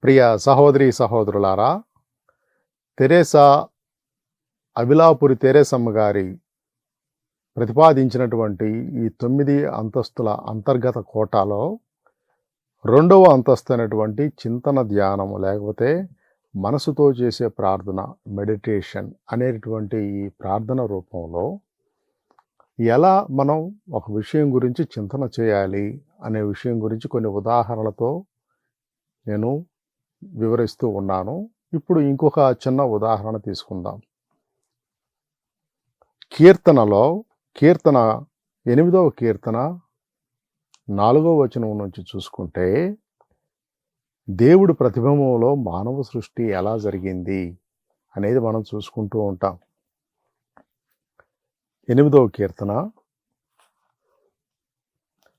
ప్రియ సహోదరి సహోదరులారా, తెరేసా అవిలాపురి తెరేసమ్మ గారి ప్రతిపాదించినటువంటి ఈ 9 అంతస్తుల అంతర్గత కోటాలో 2వ అంతస్తు అయినటువంటి చింతన ధ్యానము లేకపోతే మనసుతో చేసే ప్రార్థన మెడిటేషన్ అనేటువంటి ఈ ప్రార్థన రూపంలో ఎలా మనం ఒక విషయం గురించి చింతన చేయాలి అనే విషయం గురించి కొన్ని ఉదాహరణలతో నేను వివరిస్తూ ఉన్నాను. ఇప్పుడు ఇంకొక చిన్న ఉదాహరణ తీసుకుందాం. కీర్తనలో కీర్తన 8వ కీర్తన 4వ వచనం నుంచి చూసుకుంటే దేవుడు ప్రతిబింబంలో మానవ సృష్టి ఎలా జరిగింది అనేది మనం చూసుకుంటూ ఉంటాం. 8వ కీర్తన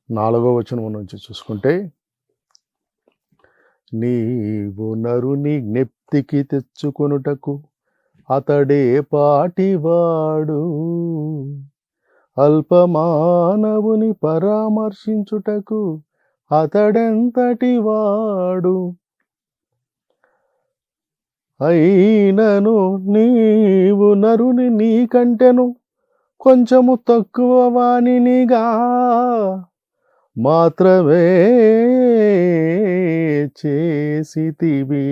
4వ వచనం నుంచి చూసుకుంటే, నీవు నరుని జ్ఞప్తికి తెచ్చుకొనుటకు అతడే పాటివాడు, అల్పమానవుని పరామర్శించుటకు అతడెంతటి వాడు. అయినను నీవు నరుని నీకంటెను కొంచెము తక్కువ వానినిగా మాత్రమే చేసితివి.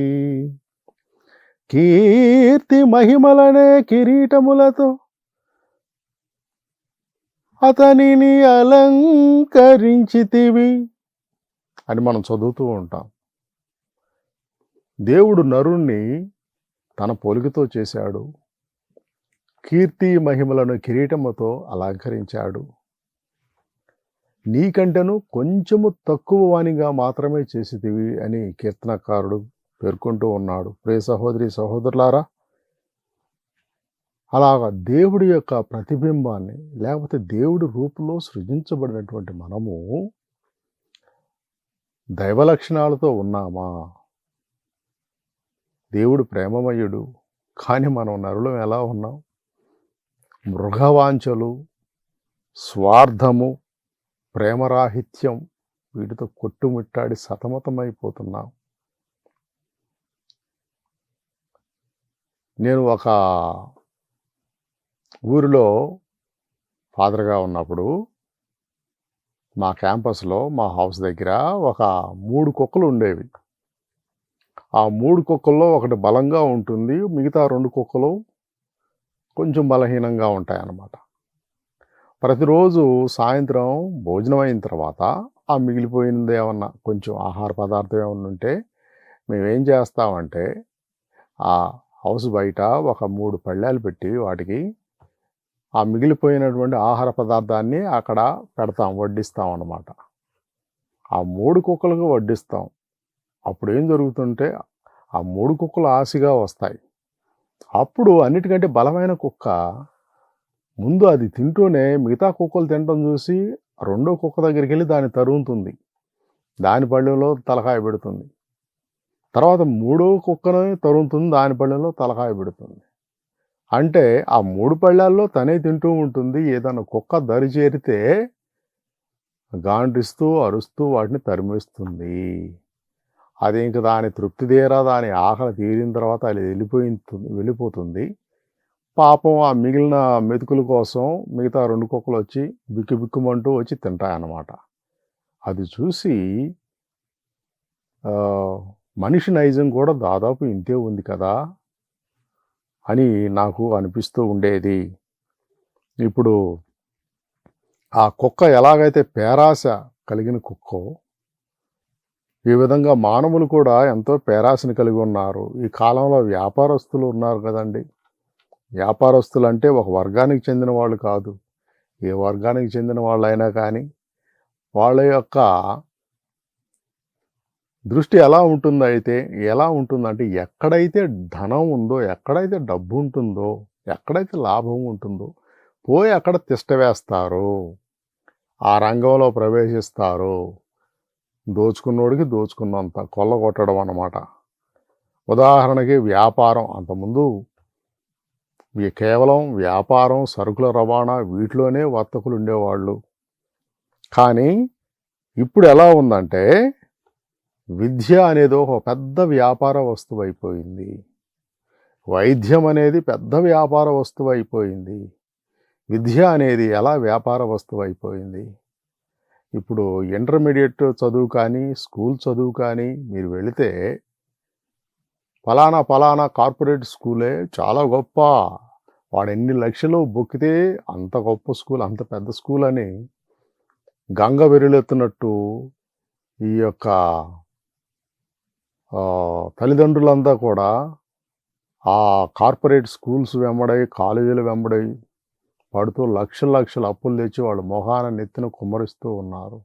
కీర్తి మహిమలనే కిరీటములతో అతనిని అలంకరించితివి అని మనం చదువుతూ ఉంటాం. దేవుడు నరుణ్ణి తన పోలికతో చేశాడు, కీర్తి మహిమలను కిరీటముతో అలంకరించాడు. నీకంటేను కొంచెము తక్కువ వానిగా మాత్రమే చేసితివి అని కీర్తనకారుడు పేర్కొంటూ ఉన్నాడు. ప్రియ సహోదరి సహోదరులారా, అలాగా దేవుడి యొక్క ప్రతిబింబాన్ని లేకపోతే దేవుడి రూపంలో సృజించబడినటువంటి మనము దైవ లక్షణాలతో ఉన్నామా? దేవుడు ప్రేమమయుడు, కానీ మనం నరులం ఎలా ఉన్నాం? మృగవాంఛలు, స్వార్థము, ప్రేమరాహిత్యం వీటితో కొట్టుమిట్టాడి సతమతమైపోతున్నాం. నేను ఒక ఊరిలో ఫాదర్గా ఉన్నప్పుడు మా క్యాంపస్లో మా హౌస్ దగ్గర ఒక 3 కుక్కలు ఉండేవి. ఆ 3 కుక్కల్లో ఒకటి బలంగా ఉంటుంది, మిగతా 2 కుక్కలు కొంచెం బలహీనంగా ఉంటాయన్నమాట. ప్రతిరోజు సాయంత్రం భోజనం అయిన తర్వాత ఆ మిగిలిపోయినది ఏమన్నా కొంచెం ఆహార పదార్థం ఏమన్నా ఉంటే మేమేం చేస్తామంటే ఆ హౌస్ బయట ఒక 3 పళ్ళాలు పెట్టి వాటికి ఆ మిగిలిపోయినటువంటి ఆహార పదార్థాన్ని అక్కడ పెడతాం, వడ్డిస్తాం అన్నమాట. ఆ 3 కుక్కలకు వడ్డిస్తాం. అప్పుడు ఏం జరుగుతుంటే ఆ 3 కుక్కలు ఆశగా వస్తాయి. అప్పుడు అన్నిటికంటే బలమైన కుక్క ముందు అది తింటూనే మిగతా కుక్కలు తినడం చూసి 2వ కుక్క దగ్గరికి వెళ్ళి దాన్ని తరుగుతుంది, దాని పళ్ళెంలో తలకాయ పెడుతుంది. తర్వాత 3వ కుక్కను తరుగుతుంది, దాని పళ్ళెంలో తలకాయ పెడుతుంది. అంటే ఆ 3 పళ్ళాల్లో తనే తింటూ ఉంటుంది. ఏదైనా కుక్క దరి చేరితే గాండ్రిస్తూ అరుస్తూ వాటిని తరిమేస్తుంది. అది ఇంక దాని తృప్తి తీరా దాని ఆకలి తీరిన తర్వాత అది వెళ్ళిపోతుంది. పాపం ఆ మిగిలిన మెతుకుల కోసం మిగతా 2 కుక్కలు వచ్చి బిక్కుబిక్కుమంటూ వచ్చి తింటాయన్నమాట. అది చూసి మనిషి నైజం కూడా దాదాపు ఇంతే ఉంది కదా అని నాకు అనిపిస్తూ ఉండేది. ఇప్పుడు ఆ కుక్క ఎలాగైతే పేరాశ కలిగిన కుక్కో, ఈ విధంగా మానవులు కూడా ఎంతో పేరాశని కలిగి ఉన్నారు. ఈ కాలంలో వ్యాపారస్తులు ఉన్నారు కదండి. వ్యాపారస్తులు అంటే ఒక వర్గానికి చెందిన వాళ్ళు కాదు, ఏ వర్గానికి చెందిన వాళ్ళు అయినా కానీ వాళ్ళ యొక్క దృష్టి ఎలా ఉంటుందంటే ఎక్కడైతే ధనం ఉందో, ఎక్కడైతే డబ్బు ఉంటుందో ఎక్కడైతే లాభం ఉంటుందో పోయి అక్కడ తిష్ట వేస్తారు, ఆ రంగంలో ప్రవేశిస్తారు. దోచుకున్నోడికి దోచుకున్నంత కొల్లగొట్టడం అన్నమాట. ఉదాహరణకి వ్యాపారం. అంతకుముందు కేవలం వ్యాపారం, సరుకుల రవాణా వీటిలోనే వర్తకులు ఉండేవాళ్ళు. కానీ ఇప్పుడు ఎలా ఉందంటే విద్య అనేది ఒక పెద్ద వ్యాపార వస్తువు అయిపోయింది. వైద్యం అనేది పెద్ద వ్యాపార వస్తువు అయిపోయింది. విద్య అనేది ఎలా వ్యాపార వస్తువు అయిపోయింది. ఇప్పుడు ఇంటర్మీడియట్ చదువు కానీ, స్కూల్ చదువు కానీ మీరు వెళితే ఫలానా కార్పొరేట్ స్కూలే చాలా గొప్ప, వాడు ఎన్ని లక్షలు బొక్కితే అంత గొప్ప స్కూల్, అంత పెద్ద స్కూల్ అని గంగ వెరులెత్తున్నట్టు ఈ యొక్క తల్లిదండ్రులంతా కూడా ఆ కార్పొరేట్ స్కూల్స్ వెంబడై, కాలేజీలు వెంబడై పడుతూ లక్షల అప్పులు తెచ్చి వాళ్ళు మొహాన నెత్తిన కుమ్మరిస్తూ ఉన్నారు.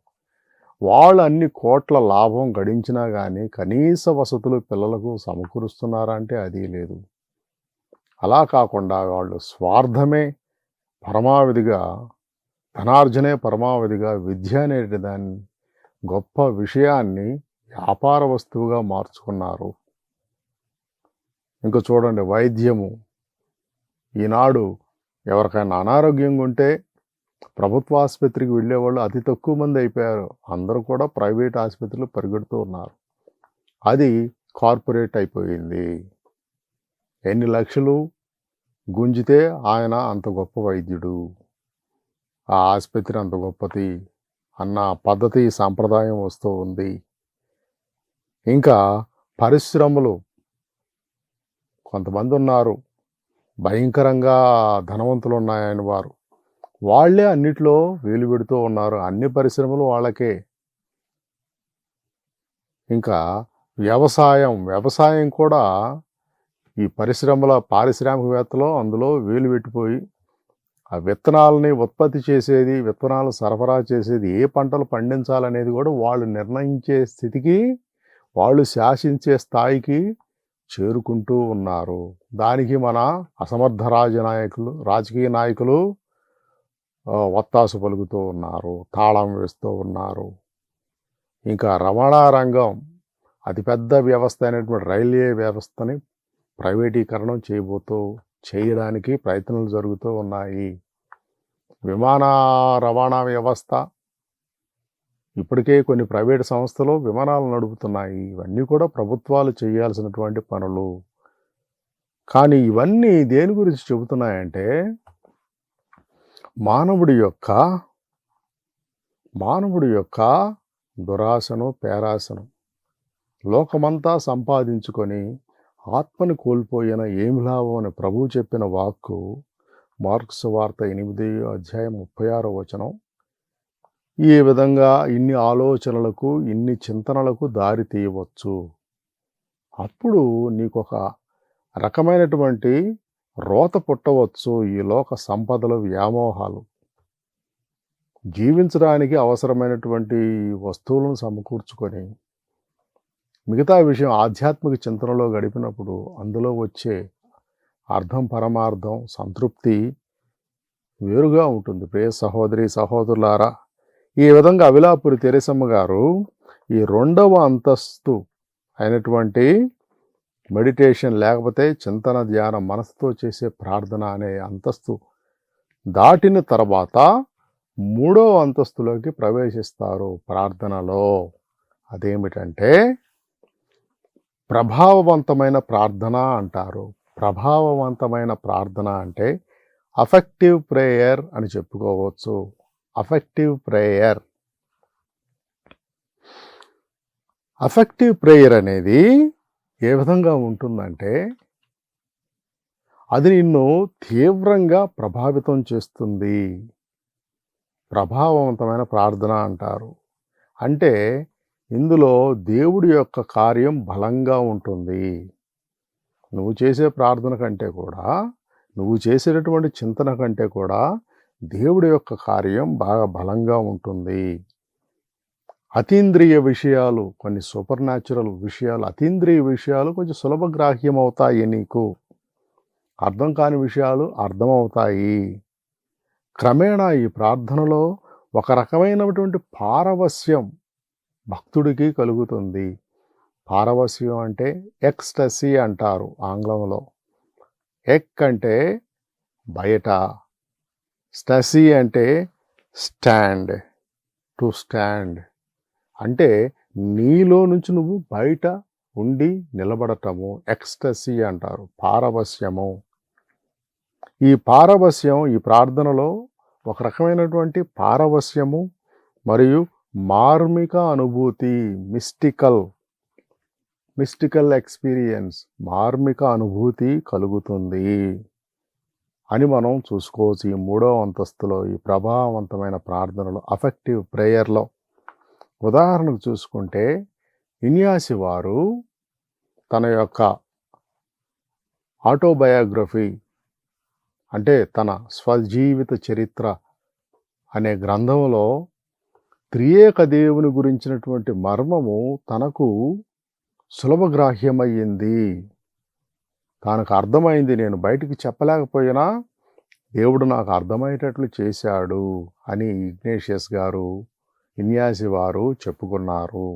వాళ్ళు అన్ని కోట్ల లాభం గడించినా కానీ కనీస వసతులు పిల్లలకు సమకూరుస్తున్నారా అంటే అది లేదు. అలా కాకుండా వాళ్ళు స్వార్థమే పరమావధిగా, ధనార్జనే పరమావధిగా విద్య అనే దాన్ని గొప్ప విషయాన్ని వ్యాపార వస్తువుగా మార్చుకున్నారు. ఇంకా చూడండి వైద్యము. ఈనాడు ఎవరికైనా అనారోగ్యంగా ఉంటే ప్రభుత్వ ఆసుపత్రికి వెళ్ళేవాళ్ళు అతి తక్కువ మంది అయిపోయారు. అందరూ కూడా ప్రైవేట్ ఆసుపత్రులు పరిగెడుతూ ఉన్నారు. అది కార్పొరేట్ అయిపోయింది. ఎన్ని లక్షలు గుంజితే ఆయన అంత గొప్ప వైద్యుడు, ఆ ఆసుపత్రి అంత గొప్పది అన్న పద్ధతి, సాంప్రదాయం వస్తూ ఉంది. ఇంకా పరిశ్రమలు కొంతమంది ఉన్నారు, భయంకరంగా ధనవంతులు ఉన్నాయని వారు, వాళ్ళే అన్నిట్లో వేలు పెడుతూ ఉన్నారు. అన్ని పరిశ్రమలు వాళ్ళకే. ఇంకా వ్యవసాయం కూడా ఈ పారిశ్రామికవేత్తలో అందులో వేలు పెట్టిపోయి ఆ విత్తనాలని ఉత్పత్తి చేసేది, విత్తనాలు సరఫరా చేసేది, ఏ పంటలు పండించాలనేది కూడా వాళ్ళు నిర్ణయించే స్థితికి, వాళ్ళు శాసించే స్థాయికి చేరుకుంటూ ఉన్నారు. దానికి మన అసమర్థ రాజకీయ నాయకులు ఒత్తాసు పలుకుతూ ఉన్నారు, తాళం వేస్తూ ఉన్నారు. ఇంకా రవాణా రంగం అతిపెద్ద వ్యవస్థ అయినటువంటి రైల్వే వ్యవస్థని ప్రైవేటీకరణం చేయడానికి ప్రయత్నాలు జరుగుతూ ఉన్నాయి. విమాన రవాణా వ్యవస్థ ఇప్పటికే కొన్ని ప్రైవేట్ సంస్థలు విమానాలు నడుపుతున్నాయి. ఇవన్నీ కూడా ప్రభుత్వాలు చేయాల్సినటువంటి పనులు. కానీ ఇవన్నీ దేని గురించి చెబుతున్నాయంటే మానవుడి యొక్క దురాశను, పేరాశను. లోకమంతా సంపాదించుకొని ఆత్మని కోల్పోయిన ఏమి లాభం అని ప్రభువు చెప్పిన వాక్కు మార్కు సువార్త 8:36 ఈ విధంగా ఇన్ని ఆలోచనలకు, ఇన్ని చింతనలకు దారి తీయవచ్చు. అప్పుడు నీకు ఒక రకమైనటువంటి రోత పుట్టవచ్చు. ఈ లోక సంపదలు, వ్యామోహాలు, జీవించడానికి అవసరమైనటువంటి వస్తువులను సమకూర్చుకొని మిగతా విషయం ఆధ్యాత్మిక చింతనలో గడిపినప్పుడు అందులో వచ్చే అర్థం, పరమార్థం, సంతృప్తి వేరుగా ఉంటుంది. ప్రియ సహోదరి సహోదరులారా, ఈ విధంగా అవిలాపురి తెరేసమ్మ గారు ఈ 2వ అంతస్తు అయినటువంటి మెడిటేషన్ లేకపోతే చింతన, ధ్యానం, మనసుతో చేసే ప్రార్థన అనే అంతస్తు దాటిన తర్వాత 3వ అంతస్తులోకి ప్రవేశిస్తారు ప్రార్థనలో. అదేమిటంటే ప్రభావవంతమైన ప్రార్థన అంటారు. ప్రభావవంతమైన ప్రార్థన అంటే అఫెక్టివ్ ప్రేయర్ అని చెప్పుకోవచ్చు. అఫెక్టివ్ ప్రేయర్ అనేది ఏ విధంగా ఉంటుందంటే అది నిన్ను తీవ్రంగా ప్రభావితం చేస్తుంది. ప్రభావవంతమైన ప్రార్థన అంటారు. అంటే ఇందులో దేవుడి యొక్క కార్యం బలంగా ఉంటుంది. నువ్వు చేసే ప్రార్థన కంటే కూడా, నువ్వు చేసేటటువంటి చింతన కంటే కూడా దేవుడి యొక్క కార్యం బాగా బలంగా ఉంటుంది. అతీంద్రియ విషయాలు, కొన్ని సూపర్ న్యాచురల్ విషయాలు, అతీంద్రియ విషయాలు కొంచెం సులభగ్రాహ్యం అవుతాయి నీకు. అర్థం కాని విషయాలు అర్థమవుతాయి. క్రమేణా ఈ ప్రార్థనలో ఒక రకమైనటువంటి పారవస్యం భక్తుడికి కలుగుతుంది. పారవస్యం అంటే ఎక్స్టసీ అంటారు ఆంగ్లంలో. ఎక్ అంటే బయట, స్టసీ అంటే స్టాండ్, టు స్టాండ్ అంటే నీలో నుంచి నువ్వు బయట ఉండి నిలబడటము ఎక్స్టసీ అంటారు, పారవస్యము. ఈ పారవస్యం ఈ ప్రార్థనలో ఒక రకమైనటువంటి పారవస్యము మరియు మార్మిక అనుభూతి, మిస్టికల్ ఎక్స్పీరియన్స్, మార్మిక అనుభూతి కలుగుతుంది అని మనం చూసుకోవచ్చు. ఈ 3వ అంతస్తులో ఈ ప్రభావవంతమైన ప్రార్థనలో, అఫెక్టివ్ ప్రేయర్లో ఉదాహరణకు చూసుకుంటే ఇన్యాసి వారు తన యొక్క ఆటోబయోగ్రఫీ అంటే తన స్వజీవిత చరిత్ర అనే గ్రంథంలో త్రియేక దేవుని గురించినటువంటి మర్మము తనకు సులభగ్రాహ్యమయ్యింది, తనకు అర్థమైంది. నేను బయటికి చెప్పలేకపోయినా దేవుడు నాకు అర్థమయ్యేటట్లు చేశాడు అని ఇగ్నేషియస్ గారు, ఇన్యాసి వారు చెప్పుకున్నారు.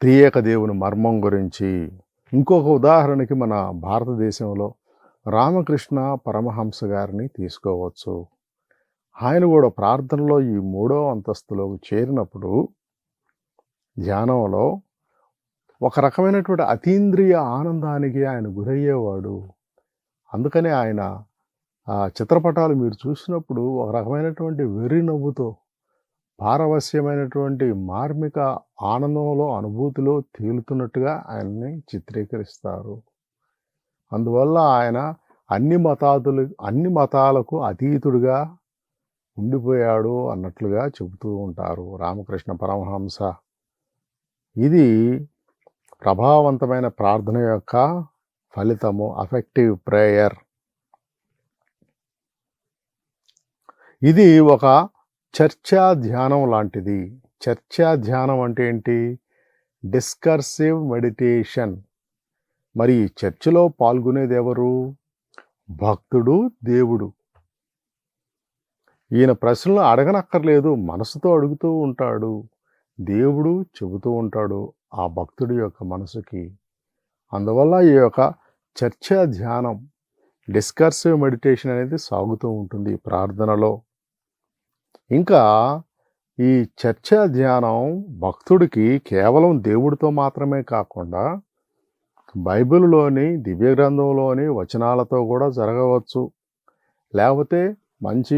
త్రియేక దేవుని మర్మం గురించి ఇంకొక ఉదాహరణకి మన భారతదేశంలో రామకృష్ణ పరమహంస గారిని తీసుకోవచ్చు. ఆయన కూడా ప్రార్థనలో ఈ 3వ అంతస్తులోకి చేరినప్పుడు ధ్యానంలో ఒక రకమైనటువంటి అతీంద్రియ ఆనందానికి ఆయన గురయ్యేవాడు. అందుకనే ఆయన చిత్రపటాలు మీరు చూసినప్పుడు ఒక రకమైనటువంటి వెర్రి నవ్వుతో, పారవస్యమైనటువంటి మార్మిక ఆనందంలో, అనుభూతిలో తేలుతున్నట్టుగా ఆయన్ని చిత్రీకరిస్తారు. అందువల్ల ఆయన అన్ని మతాలకు అతీతుడిగా ఉండిపోయాడు అన్నట్లుగా చెబుతూ ఉంటారు రామకృష్ణ పరమహంస. ఇది ప్రభావవంతమైన ప్రార్థన యొక్క ఫలితము, అఫెక్టివ్ ప్రేయర్. ఇది ఒక చర్చా ధ్యానం లాంటిది. చర్చా ధ్యానం అంటే ఏంటి? డిస్కర్సివ్ మెడిటేషన్. మరి ఈ చర్చలో పాల్గొనేది ఎవరు? భక్తుడు, దేవుడు. ఈయన ప్రశ్నలు అడగనక్కర్లేదు, మనసుతో అడుగుతూ ఉంటాడు. దేవుడు చెబుతూ ఉంటాడు ఆ భక్తుడి యొక్క మనసుకి. అందువల్ల ఈ యొక్క చర్చా ధ్యానం, డిస్కర్సివ్ మెడిటేషన్ అనేది సాగుతూ ఉంటుంది ప్రార్థనలో. ఇంకా ఈ చర్చా ధ్యానం భక్తుడికి కేవలం దేవుడితో మాత్రమే కాకుండా బైబిల్లోని దివ్య గ్రంథంలోని వచనాలతో కూడా జరగవచ్చు. లేకపోతే మంచి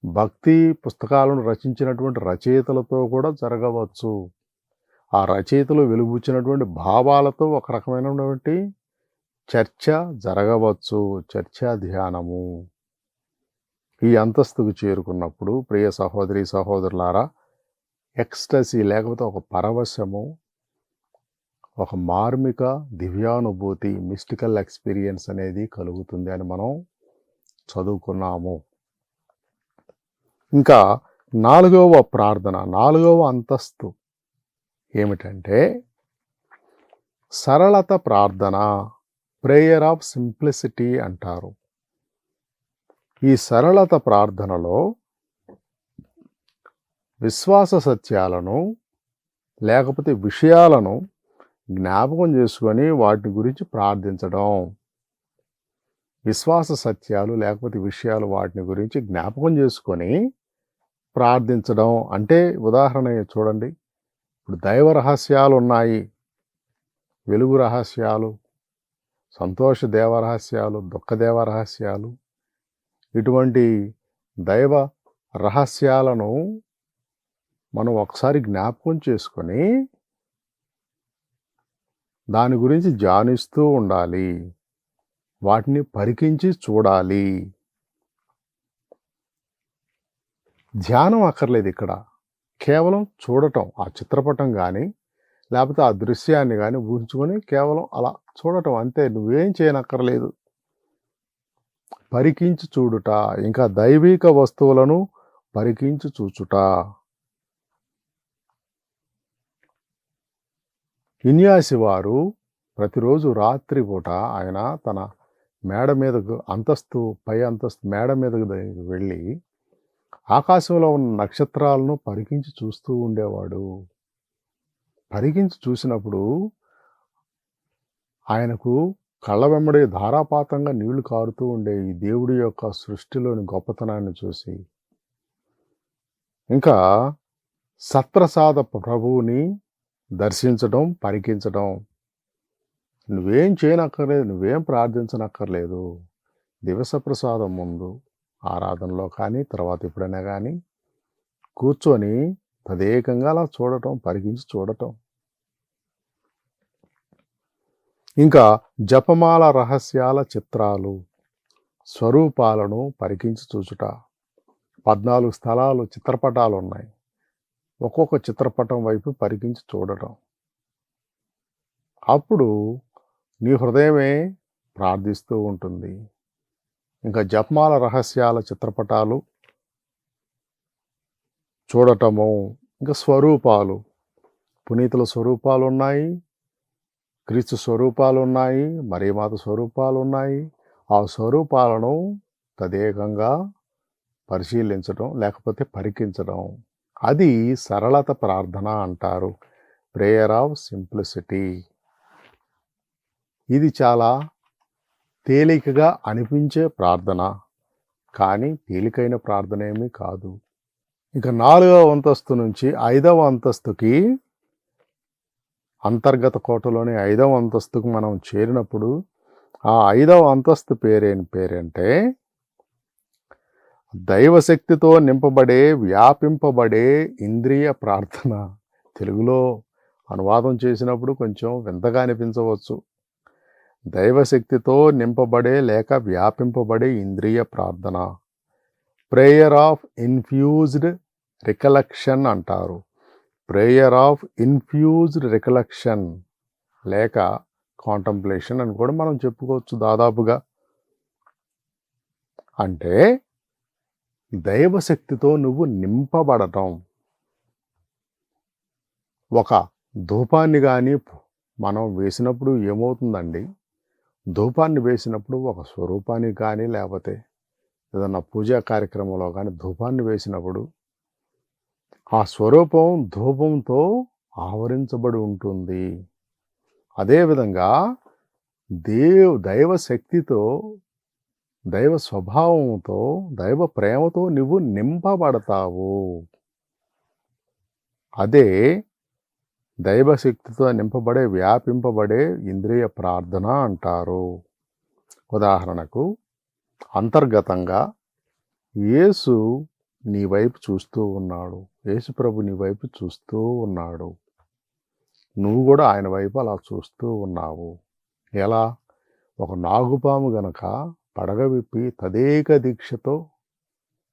భక్తి పుస్తకాలను రచించినటువంటి రచయితలతో కూడా జరగవచ్చు. ఆ రచయితలు వెలుబుచ్చినటువంటి భావాలతో ఒక రకమైనటువంటి చర్చ జరగవచ్చు, చర్చా ధ్యానము. ఈ అంతస్తుకు చేరుకున్నప్పుడు ప్రియ సహోదరి సహోదరులారా, ఎక్స్టసీ లేకపోతే ఒక పరవశము, ఒక మార్మిక దివ్యానుభూతి, మిస్టికల్ ఎక్స్పీరియన్స్ అనేది కలుగుతుంది అని మనం చదువుకున్నాము. ఇంకా 4వ ప్రార్థన, 4వ అంతస్తు ఏమిటంటే సరళత ప్రార్థన, ప్రేయర్ ఆఫ్ సింప్లిసిటీ అంటారు. ఈ సరళత ప్రార్థనలో విశ్వాస సత్యాలను లేకపోతే విషయాలను జ్ఞాపకం చేసుకొని వాటి గురించి ప్రార్థించడం. విశ్వాస సత్యాలు లేకపోతే విషయాలు వాటిని గురించి జ్ఞాపకం చేసుకొని ప్రార్థించడం అంటే ఉదాహరణ చూడండి. ఇప్పుడు దైవ రహస్యాలు ఉన్నాయి, వెలుగు రహస్యాలు, సంతోష దేవరహస్యాలు, దుఃఖ దేవరహస్యాలు, ఇటువంటి దైవ రహస్యాలను మనం ఒకసారి జ్ఞాపకం చేసుకొని దాని గురించి ధ్యానిస్తూ ఉండాలి. వాటిని పరికించి చూడాలి. ధ్యానం అక్కర్లేదు ఇక్కడ, కేవలం చూడటం. ఆ చిత్రపటం కానీ లేకపోతే ఆ దృశ్యాన్ని కానీ ఊహించుకొని కేవలం అలా చూడటం అంతే. నువ్వేం చేయనక్కర్లేదు. పరికించి చూడుట, ఇంకా దైవిక వస్తువులను పరికించి చూచుట. ఇన్యాసి వారు ప్రతిరోజు రాత్రి పూట ఆయన తన మేడ మీదకు పై అంతస్తు మేడ మీదకు వెళ్ళి ఆకాశంలో ఉన్న నక్షత్రాలను పరికించి చూస్తూ ఉండేవాడు. పరికించి చూసినప్పుడు ఆయనకు కళ్ళ వెంబడి ధారాపాతంగా నీళ్లు కారుతూ ఉండే ఈ దేవుడి యొక్క సృష్టిలోని గొప్పతనాన్ని చూసి, ఇంకా సత్ప్రసాద ప్రభువుని దర్శించడం, పరికించడం. నువ్వేం చేయనక్కర్లేదు, నువ్వేం ప్రార్థించనక్కర్లేదు. దివస ప్రసాదం ముందు ఆరాధనలో కానీ తర్వాత ఎప్పుడైనా కానీ కూర్చొని తదేకంగా అలా చూడటం, పరికించి చూడటం. ఇంకా జపమాల రహస్యాల చిత్రాలు, స్వరూపాలను పరికించి చూచుట. 14 స్థలాలు చిత్రపటాలు ఉన్నాయి. ఒక్కొక్క చిత్రపటం వైపు పరికించి చూడటం. అప్పుడు నీ హృదయమే ప్రార్థిస్తూ ఉంటుంది. ఇంకా జపమాల రహస్యాల చిత్రపటాలు చూడటము. ఇంకా స్వరూపాలు, పునీతుల స్వరూపాలు ఉన్నాయి, క్రీస్తు స్వరూపాలు ఉన్నాయి, మరియమాత స్వరూపాలు ఉన్నాయి. ఆ స్వరూపాలను తదేకంగా పరిశీలించడం లేకపోతే పరికించడం. అది సరళత ప్రార్థన అంటారు. Prayer of simplicity. ఇది చాలా తేలికగా అనిపించే ప్రార్థన, కానీ తేలికైన ప్రార్థన ఏమీ కాదు. ఇక 4వ అంతస్తు నుంచి 5వ అంతస్తుకి, అంతర్గత కోటలోని 5వ అంతస్తుకు మనం చేరినప్పుడు ఆ 5వ అంతస్తు పేరంటే దైవశక్తితో నింపబడే, వ్యాపింపబడే ఇంద్రియ ప్రార్థన. తెలుగులో అనువాదం చేసినప్పుడు కొంచెం వింతగా అనిపించవచ్చు. దైవశక్తితో నింపబడే లేక వ్యాపింపబడే ఇంద్రియ ప్రార్థన. ప్రేయర్ ఆఫ్ ఇన్ఫ్యూజ్డ్ రికలెక్షన్ అంటారు. ప్రేయర్ ఆఫ్ ఇన్ఫ్యూజ్డ్ రికలెక్షన్ లేక కాంటంప్లేషన్ అని కూడా మనం చెప్పుకోవచ్చు దాదాపుగా. అంటే దైవశక్తితో నువ్వు నింపబడటం. ఒక ధూపాన్ని కానీ మనం వేసినప్పుడు ఏమవుతుందండి, ధూపాన్ని వేసినప్పుడు ఒక స్వరూపానికి కానీ లేకపోతే ఏదన్నా పూజా కార్యక్రమంలో కానీ ధూపాన్ని వేసినప్పుడు ఆ స్వరూపం ధూపంతో ఆవరించబడి ఉంటుంది. అదేవిధంగా దైవశక్తితో, దైవ స్వభావంతో, దైవ ప్రేమతో నువ్వు నింపబడతావు. అదే దైవశక్తితో నింపబడే, వ్యాపింపబడే ఇంద్రియ ప్రార్థన అంటారు. ఉదాహరణకు అంతర్గతంగా యేసు నీ వైపు చూస్తూ ఉన్నాడు, యేసు ప్రభు నీ వైపు చూస్తూ ఉన్నాడు, నువ్వు కూడా ఆయన వైపు అలా చూస్తూ ఉన్నావు. ఎలా? ఒక నాగుపాము గనక పడగ విప్పి తదేక దీక్షతో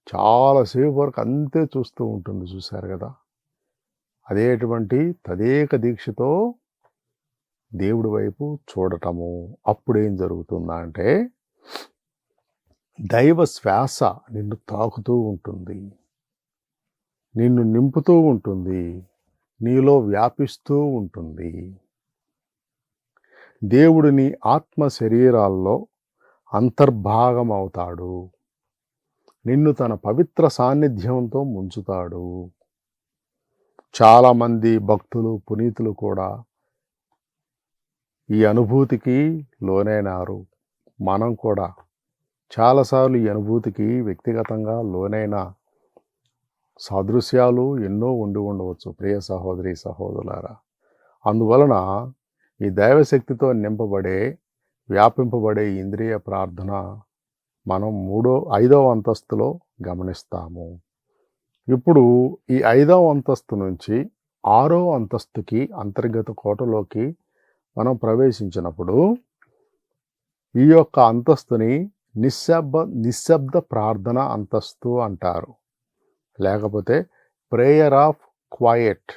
చాలాసేపు వరకు అంతే చూస్తూ ఉంటుంది, చూశారు కదా. అదేటువంటి తదేక దీక్షతో దేవుడి వైపు చూడటము. అప్పుడేం జరుగుతుందా అంటే దైవ శ్వాస నిన్ను తాకుతూ ఉంటుంది, నిన్ను నింపుతూ ఉంటుంది, నీలో వ్యాపిస్తూ ఉంటుంది. దేవుడు నీ ఆత్మ శరీరాల్లో అంతర్భాగం అవుతాడు, నిన్ను తన పవిత్ర సాన్నిధ్యంతో ముంచుతాడు. చాలామంది భక్తులు, పునీతులు కూడా ఈ అనుభూతికి లోనైనారు. మనం కూడా చాలాసార్లు ఈ అనుభూతికి వ్యక్తిగతంగా లోనైన సాదృశ్యాలు ఎన్నో ఉండి ఉండవచ్చు ప్రియ సహోదరి సహోదరులారా. అందువలన ఈ దైవశక్తితో నింపబడే వ్యాపింపబడే ఇంద్రియ ప్రార్థన మనం 5వ అంతస్తులో గమనిస్తాము. ఇప్పుడు ఈ 5వ అంతస్తు నుంచి 6వ అంతస్తుకి అంతర్గత కోటలోకి మనం ప్రవేశించినప్పుడు ఈ యొక్క అంతస్తుని నిశ్శబ్ద ప్రార్థన అంతస్తు అంటారు, లేకపోతే ప్రేయర్ ఆఫ్ క్వైట్,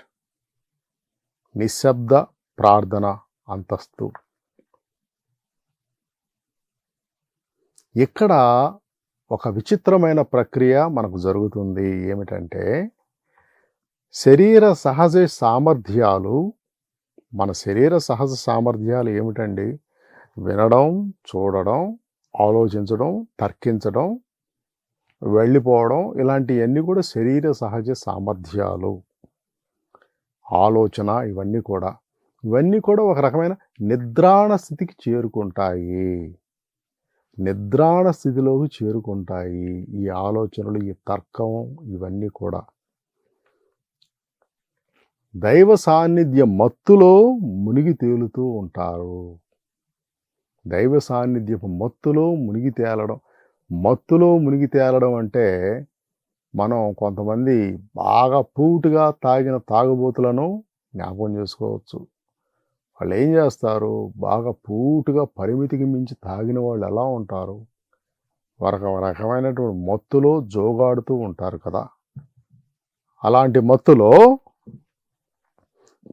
నిశ్శబ్ద ప్రార్థన అంతస్తు. ఇక్కడ ఒక విచిత్రమైన ప్రక్రియ మనకు జరుగుతుంది. ఏమిటంటే శరీర సహజ సామర్థ్యాలు, మన శరీర సహజ సామర్థ్యాలు ఏమిటండి? వినడం, చూడడం, ఆలోచించడం, తర్కించడం, వెళ్ళిపోవడం, ఇలాంటివన్నీ కూడా శరీర సహజ సామర్థ్యాలు. ఆలోచన, ఇవన్నీ కూడా ఒక రకమైన నిద్రాణ స్థితికి చేరుకుంటాయి. నిద్రాణ స్థితిలోకి చేరుకుంటాయి ఈ ఆలోచనలు, ఈ తర్కం, ఇవన్నీ కూడా దైవ సాన్నిధ్య మత్తులో మునిగి తేలుతూ ఉంటారు. దైవ సాన్నిధ్యపు మత్తులో మునిగి తేలడం అంటే మనం కొంతమంది బాగా పూటుగా తాగిన తాగుబోతులను జ్ఞాపకం చేసుకోవచ్చు. వాళ్ళు ఏం చేస్తారు? బాగా పూటుగా పరిమితికి మించి తాగిన వాళ్ళు ఎలా ఉంటారు? రకమైనటువంటి మత్తులో జోగాడుతూ ఉంటారు కదా. అలాంటి మత్తులో,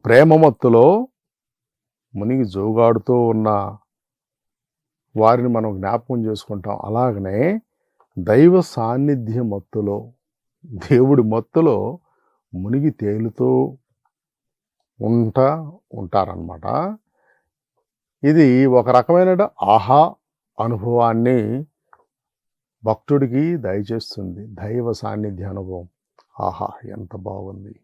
ప్రేమ మత్తులో మునిగి జోగాడుతూ ఉన్న వారిని మనం జ్ఞాపకం చేసుకుంటాం. అలాగనే దైవ సాన్నిధ్య మత్తులో, దేవుడి మత్తులో మునిగి తేలుతూ ఉంటారన్నమాట. ఇది ఒక రకమైన ఆహా అనుభవాన్ని భక్తుడికి దయచేస్తుంది. దైవ సాన్నిధ్య అనుభవం. ఆహా, ఎంత బాగుంది!